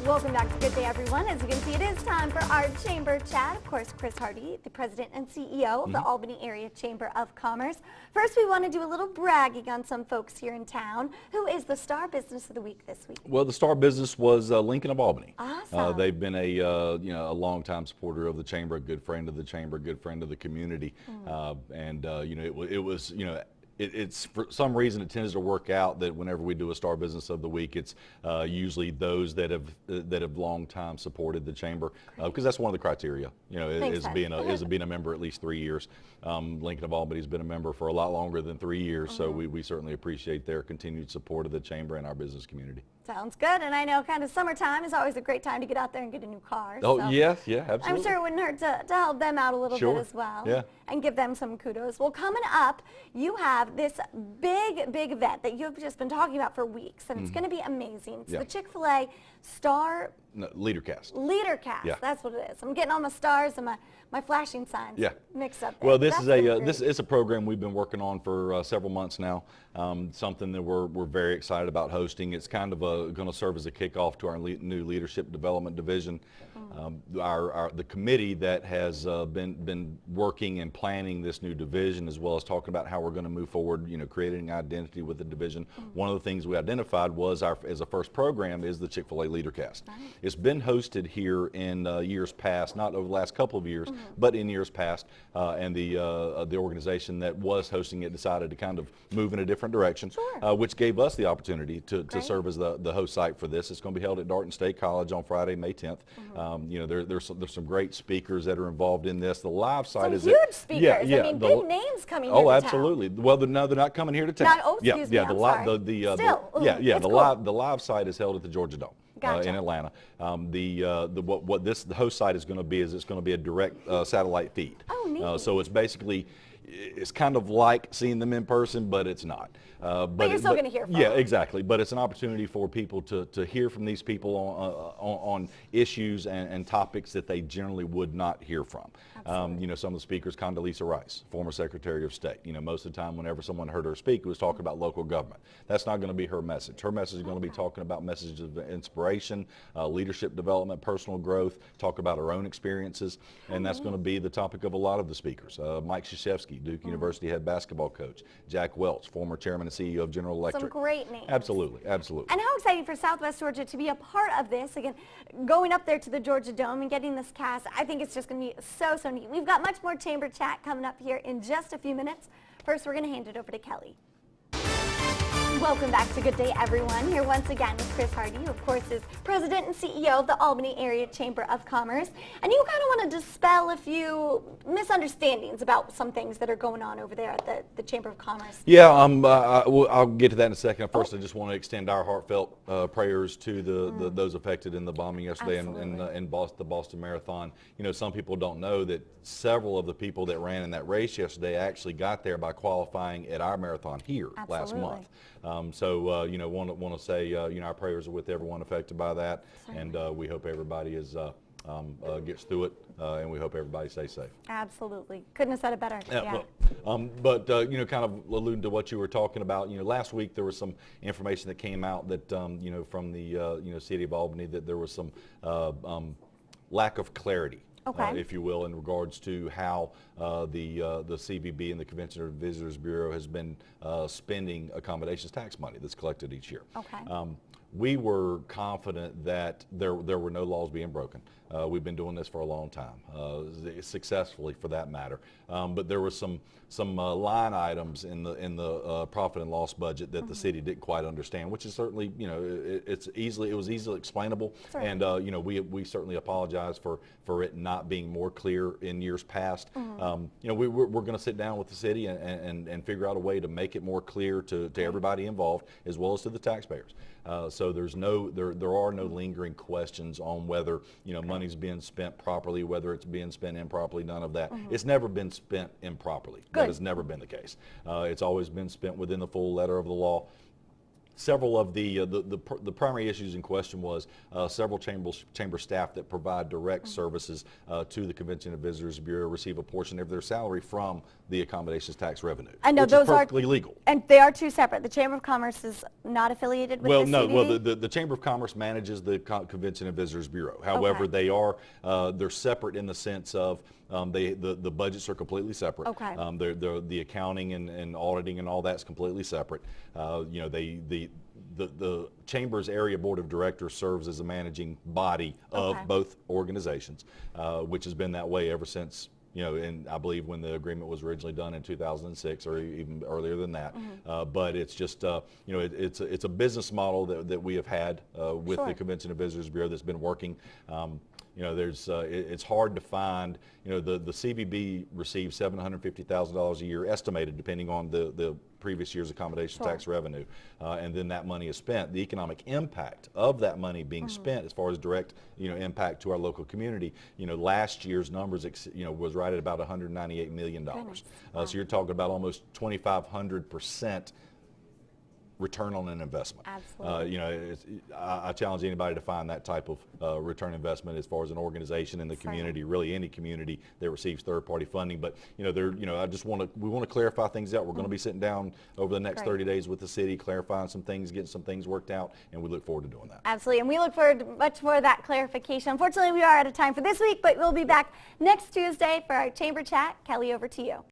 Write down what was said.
Welcome back to Good Day, everyone. As you can see, it is time for our Chamber Chat. Of course, Chris Hardy, the President and CEO of the Albany Area Chamber of Commerce. First, we want to do a little bragging on some folks here in town. Who is the star business of the week this week? Well, the star business was Lincoln of Albany. Awesome. They've been a a longtime supporter of the chamber, a good friend of the chamber, good friend of the community, it's for some reason it tends to work out that whenever we do a star business of the week, it's usually those that have long time supported the chamber, because that's one of the criteria. Is being a member at least 3 years. Lincoln of Albany has been a member for a lot longer than 3 years, so we certainly appreciate their continued support of the chamber and our business community. Sounds good, and I know kind of summertime is always a great time to get out there and get a new car. Oh, so yeah, absolutely. I'm sure it wouldn't hurt to help them out a little bit as well. Yeah. And give them some kudos. Well, coming up, you have this big event that you've just been talking about for weeks, and it's going to be amazing. It's the Chick-fil-A Star LeaderCast. LeaderCast. Yeah. That's what it is. I'm getting all my stars and my flashing signs mixed up there. Well, this is a program we've been working on for several months now. Something that we're very excited about hosting. It's kind of going to serve as a kickoff to our new leadership development division. The committee that has been working and planning this new division, as well as talking about how we're going to move forward, creating identity with the division. One of the things we identified was as a first program is the Chick-fil-A LeaderCast. Right. It's been hosted here in years past, not over the last couple of years, but in years past, and the organization that was hosting it decided to kind of move in a different direction, which gave us the opportunity to serve as the host site for this. It's going to be held at Darton State College on Friday, May 10th. There's some great speakers that are involved in this. The live site is huge speakers. I mean, big names coming here to absolutely. town. Well, no, they're not coming here to town. Excuse me, the live site is held at the Georgia Dome. Gotcha. In Atlanta. The host site is going to be it's going to be a direct satellite feed. Oh, neat. So it's kind of like seeing them in person, but it's not. But you're still going to hear from them. Yeah, them. exactly. But it's an opportunity for people to hear from these people on issues and topics that they generally would not hear from. Some of the speakers, Condoleezza Rice, former Secretary of State. Most of the time whenever someone heard her speak, it was talking about local government. That's not going to be her message. Her message is going to be talking about messages of inspiration, leadership development, personal growth, talk about her own experiences, and that's going to be the topic of a lot of the speakers. Mike Krzyzewski, Duke University head basketball coach. Jack Welch, former chairman and CEO of General Electric. Some great names. Absolutely. And how exciting for Southwest Georgia to be a part of this. Again, going up there to the Georgia Dome and getting this cast, I think it's just going to be so neat. We've got much more chamber chat coming up here in just a few minutes. First, we're going to hand it over to Kelly. Welcome back to Good Day, everyone. Here once again with Chris Hardy, who of course is President and CEO of the Albany Area Chamber of Commerce. And you kind of want to dispel a few misunderstandings about some things that are going on over there at the Chamber of Commerce. Yeah, I'll get to that in a second. First, I just want to extend our heartfelt prayers to those affected in the bombing yesterday in the Boston Marathon. Some people don't know that several of the people that ran in that race yesterday actually got there by qualifying at our marathon here last month. Want to say our prayers are with everyone affected by that, and we hope everybody gets through it, and we hope everybody stays safe. Absolutely, couldn't have said it better. But kind of alluding to what you were talking about, last week there was some information that came out that from the city of Albany that there was some lack of clarity. If you will, in regards to how the CVB and the Convention and Visitors Bureau has been spending accommodations tax money that's collected each year. We were confident that there were no laws being broken. We've been doing this for a long time, successfully for that matter. But there were some line items in the profit and loss budget that the city didn't quite understand, which is certainly it was easily explainable, and we certainly apologize for it not being more clear in years past. We're going to sit down with the city and figure out a way to make it more clear to everybody involved, as well as to the taxpayers. So there are no lingering questions on whether money's being spent properly, whether it's being spent improperly. None of that. It's never been spent improperly. That has never been the case. It's always been spent within the full letter of the law. several of the primary issues in question was several chamber staff that provide direct services to the Convention and Visitors Bureau receive a portion of their salary from the accommodations tax revenue. I know which those is perfectly legal. And they are two separate. The Chamber of Commerce is not affiliated with Well, the no. CVB? Well, the Chamber of Commerce manages the Convention and Visitors Bureau. However, Okay. they're separate in the sense of the budgets are completely separate. Okay. The accounting and auditing and all that's completely separate. The Chamber's Area Board of Directors serves as a managing body of Okay. both organizations, which has been that way ever since, and I believe when the agreement was originally done in 2006 or even earlier than that. But it's just, it's a business model that we have had with Sure. the Convention and Visitors Bureau that's been working. It's hard to find, the CVB receives $750,000 a year estimated depending on the previous year's accommodation Sure. tax revenue. And then that money is spent. The economic impact of that money being spent as far as direct, impact to our local community, last year's numbers, was right at about $198 million. Goodness. So you're talking about almost 2,500% return on an investment. Absolutely. I challenge anybody to find that type of return investment as far as an organization in the community, really any community that receives third-party funding. But we want to clarify things out. We're going to be sitting down over the next Great. 30 days with the city, clarifying some things, getting some things worked out, and we look forward to doing that. Absolutely, and we look forward to much more of that clarification. Unfortunately, we are out of time for this week, but we'll be back next Tuesday for our Chamber Chat. Kelly, over to you.